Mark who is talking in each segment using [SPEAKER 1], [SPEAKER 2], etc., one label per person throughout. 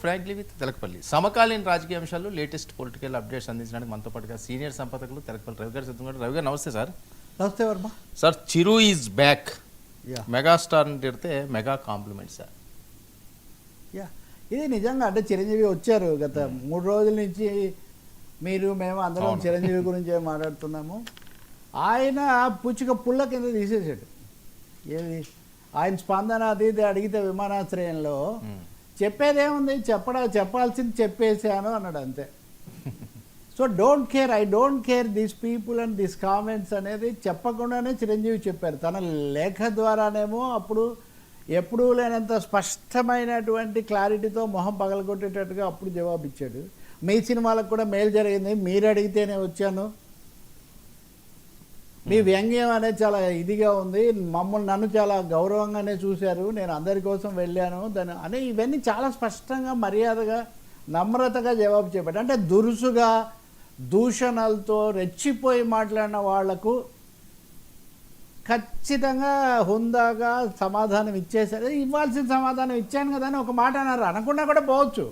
[SPEAKER 1] Frankly with Telakapalli సమకాలీన రాజకీయ అంశాలు లేటెస్ట్ పొలిటికల్ అప్డేట్స్ అందించడానికి మనతో పాటుగా సీనియర్ సంపాదకులు తెలకపల్లి రవి గారు సిద్ధంగా. రవి గారు నమస్తే సార్.
[SPEAKER 2] నమస్తే Varma
[SPEAKER 1] sir. Chiru is back. మెగాస్టార్ని తిడితే మెగా కాంప్లిమెంట్ సార్.
[SPEAKER 2] ఇది నిజంగా అంటే చిరంజీవి వచ్చారు గత 3 రోజుల నుంచి మేము అందరం చిరంజీవి గురించి మాట్లాడుతున్నాము. ఆయన పుచ్చిక పుల్ల కింద తీసేసాడు. ఏది ఆయన స్పందన అది ఇది అడిగితే విమానాశ్రయంలో చెప్పేదేముంది, చెప్పాల్సింది చెప్పేసాను అన్నాడు అంతే. So I don't care this people and this comments అనేది చెప్పకుండానే చిరంజీవి చెప్పారు. తన లేఖ ద్వారానేమో అప్పుడు ఎప్పుడూ లేనంత స్పష్టమైనటువంటి క్లారిటీతో మొహం పగలగొట్టేటట్టుగా అప్పుడు జవాబు ఇచ్చాడు. మీ సినిమాలకు కూడా మేలు జరిగింది, మీరు అడిగితేనే వచ్చాను, మీ వ్యంగ్యం అనేది చాలా ఇదిగా ఉంది, నన్ను చాలా గౌరవంగానే చూశారు, నేను అందరి కోసం వెళ్ళాను అని ఇవన్నీ చాలా స్పష్టంగా మర్యాదగా నమ్రతగా జవాబు చెప్పాడు. అంటే దురుసుగా దూషణలతో రెచ్చిపోయి మాట్లాడిన వాళ్లకు ఖచ్చితంగా హుందాగా సమాధానం ఇచ్చేసారు. ఇవ్వాల్సిన సమాధానం ఇచ్చాను కదా అని ఒక మాట అన్నారు, అనకుండా కూడా పోవచ్చు.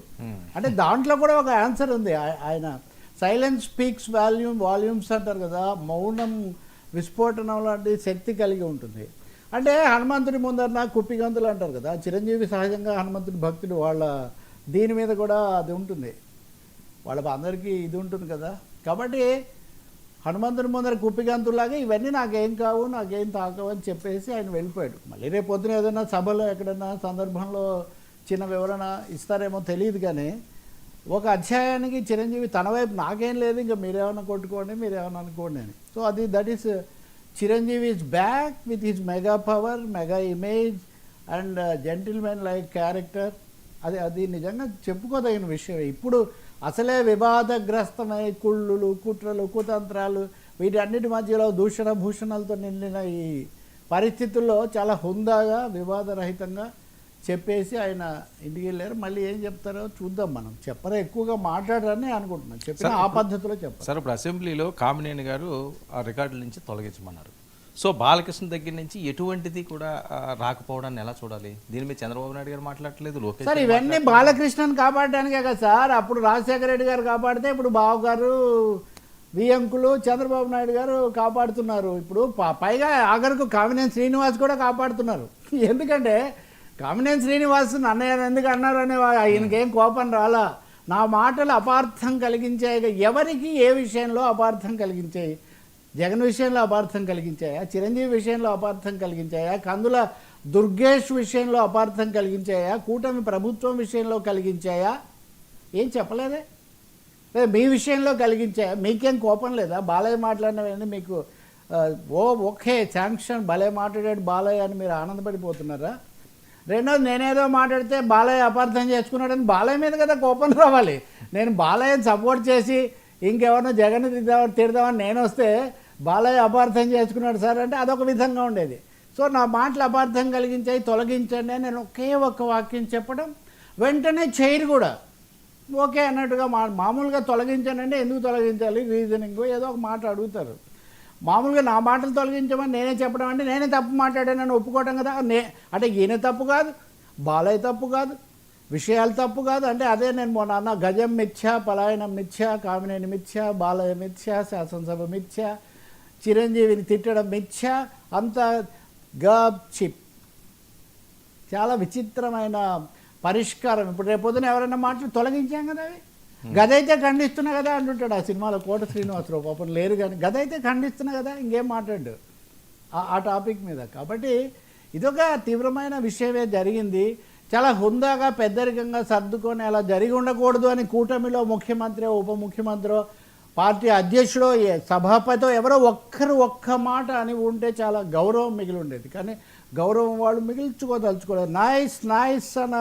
[SPEAKER 2] అంటే దాంట్లో కూడా ఒక ఆన్సర్ ఉంది. ఆయన సైలెన్స్ స్పీక్స్ వాల్యూమ్స్ అంటారు కదా, మౌనం విస్ఫోటనం లాంటి శక్తి కలిగి ఉంటుంది. అంటే హనుమంతుడి ముందర కుప్పిగంతులు అంటారు కదా, చిరంజీవి సహజంగా హనుమంతుడి భక్తుడు, వాళ్ళ దీని మీద కూడా అది ఉంటుంది, వాళ్ళ అందరికీ ఇది ఉంటుంది కదా. కాబట్టి హనుమంతుడి ముందర కుప్పిగంతులాగా ఇవన్నీ నాకేం కావు, నాకేం తాకవు అని చెప్పేసి ఆయన వెళ్ళిపోయాడు. మళ్ళీ రేపు పొద్దున ఏదైనా సభలో ఎక్కడైనా సందర్భంలో చిన్న వివరణ ఇస్తారేమో తెలియదు, కానీ ఒక అధ్యాయానికి చిరంజీవి తన వైపు నాకేం లేదు, ఇంకా మీరేమన్నా కొట్టుకోండి, మీరేమన్నా అనుకోండి అని. So that is Chiranjeevi is back with his mega power, mega image and gentlemen like character. అది నిజంగా చెప్పుకోదగిన విషయం. ఇప్పుడు అసలే వివాదగ్రస్తమై కుళ్ళులు, కుట్రలు, కుతంత్రాలు, వీటన్నిటి మధ్యలో దూషణ భూషణాలతో నిండిన ఈ పరిస్థితుల్లో చాలా హుందాగా వివాదరహితంగా చెప్పేసి ఆయన ఇంటికి వెళ్ళారు. మళ్ళీ ఏం చెప్తారో చూద్దాం. మనం చెప్పరా, ఎక్కువగా మాట్లాడారని అనుకుంటున్నాం, చెప్పిన ఆ పద్ధతిలో చెప్పారు.
[SPEAKER 1] సార్, ఇప్పుడు అసెంబ్లీలో కామినేని గారు ఆ రికార్డుల నుంచి తొలగించమన్నారు. సో బాలకృష్ణ దగ్గర నుంచి ఎటువంటిది కూడా రాకపోవడాన్ని ఎలా చూడాలి? దీని మీద చంద్రబాబు నాయుడు గారు మాట్లాడలేదు, లోకేష్
[SPEAKER 2] సార్. ఇవన్నీ బాలకృష్ణని కాపాడడానికే కదా సార్. అప్పుడు రాజశేఖర రెడ్డి గారు కాపాడితే ఇప్పుడు బాబు గారు, వియంకులు, చంద్రబాబు నాయుడు గారు కాపాడుతున్నారు. ఇప్పుడు పైగా ఆఖరుకు కామినేని శ్రీనివాస్ కూడా కాపాడుతున్నారు. ఎందుకంటే కామినేని శ్రీనివాస్ అన్నయ్య ఎందుకు అన్నారు అనే ఆయనకేం కోపం రాలా. నా మాటలు అపార్థం కలిగించాయి. ఎవరికి ఏ విషయంలో అపార్థం కలిగించాయి? జగన్ విషయంలో అపార్థం కలిగించాయా? చిరంజీవి విషయంలో అపార్థం కలిగించాయా? కందుల దుర్గేష్ విషయంలో అపార్థం కలిగించాయా? కూటమి ప్రభుత్వం విషయంలో కలిగించాయా? ఏం చెప్పలేదే. మీ విషయంలో కలిగించాయా? మీకేం కోపం లేదా? బాలయ్య మాట్లాడినవన్నీ మీకు ఓకే శాంక్షన్, భలే మాట్లాడాడు బాలయ్య అని మీరు ఆనందపడిపోతున్నారా? రెండోది, నేనేదో మాట్లాడితే బాలయ్య అపార్థం చేసుకున్నాడని బాలయ్య మీద కదా కోపం రావాలి. నేను బాలయ్యని సపోర్ట్ చేసి ఇంకెవరినో జగన్ తిడదామని నేను వస్తే బాలయ్య అపార్థం చేసుకున్నాడు సార్ అంటే అదొక విధంగా ఉండేది. సో నా మాటలు అపార్థం కలిగించాయి, తొలగించండి అని నేను ఒకే ఒక్క వాక్యం చెప్పడం, వెంటనే చైర్ కూడా ఓకే అన్నట్టుగా మామూలుగా తొలగించండి అంటే ఎందుకు తొలగించాలి, రీజనింగ్ ఏదో ఒక మాట అడుగుతారు. మామూలుగా నా మాటలు తొలగించమని నేనే చెప్పడం అంటే నేనే తప్పు మాట్లాడానని ఒప్పుకోవటం కదా. అంటే ఈయన తప్పు కాదు, బాలయ్య తప్పు కాదు, విషయాలు తప్పు కాదు. అంటే అదే నేను మొన్న గజం మిథ్య, పలాయనం మిథ్య, కామినేని మిథ్య, బాలయ్య మిథ్య, శాసనసభ మిథ్య, చిరంజీవిని తిట్టడం మిథ్య, అంత గబ్ చిప్. చాలా విచిత్రమైన పరిష్కారం. ఇప్పుడు రేపొద్దున ఎవరైనా మాటలు తొలగించాం కదా, అవి గదైతే ఖండిస్తున్నా కదా అంటుంటాడు ఆ సినిమాలో కోట శ్రీనివాసరావు. పాపం లేరు కానీ గదైతే ఖండిస్తున్నా కదా, ఇంకేం మాట్లాడు ఆ టాపిక్ మీద. కాబట్టి ఇదొక తీవ్రమైన విషయమే జరిగింది. చాలా హుందాగా పెద్దరికంగా సర్దుకొని అలా జరిగి ఉండకూడదు అని కూటమిలో ముఖ్యమంత్రి, ఉప ముఖ్యమంత్రి, పార్టీ అధ్యక్షుడు, సభాపతితో ఎవరో ఒక్క మాట అని ఉంటే చాలా గౌరవం మిగిలి ఉండేది. కానీ గౌరవం వాళ్ళు మిగిల్చుకోదలుచుకోలేదు. నైస్ అన్న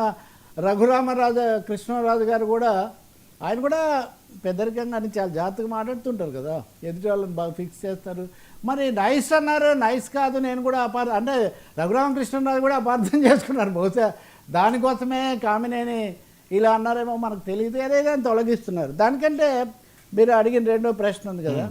[SPEAKER 2] కృష్ణరాజు గారు కూడా, ఆయన కూడా పెద్దరికంగా అని చాలా జాగ్రత్తగా మాట్లాడుతుంటారు కదా, ఎదుటి వాళ్ళని బాగా ఫిక్స్ చేస్తారు. మరి నైస్ అన్నారు, నైస్ కాదు నేను కూడా అంటే రఘురామకృష్ణరాజు కూడా అపార్థం చేసుకున్నారు. బహుశా దానికోసమే కామినేని ఇలా అన్నారేమో మనకు తెలియదు, ఏదైనా తొలగిస్తున్నారు. దానికంటే మీరు అడిగిన రెండో ప్రశ్న ఉంది కదా,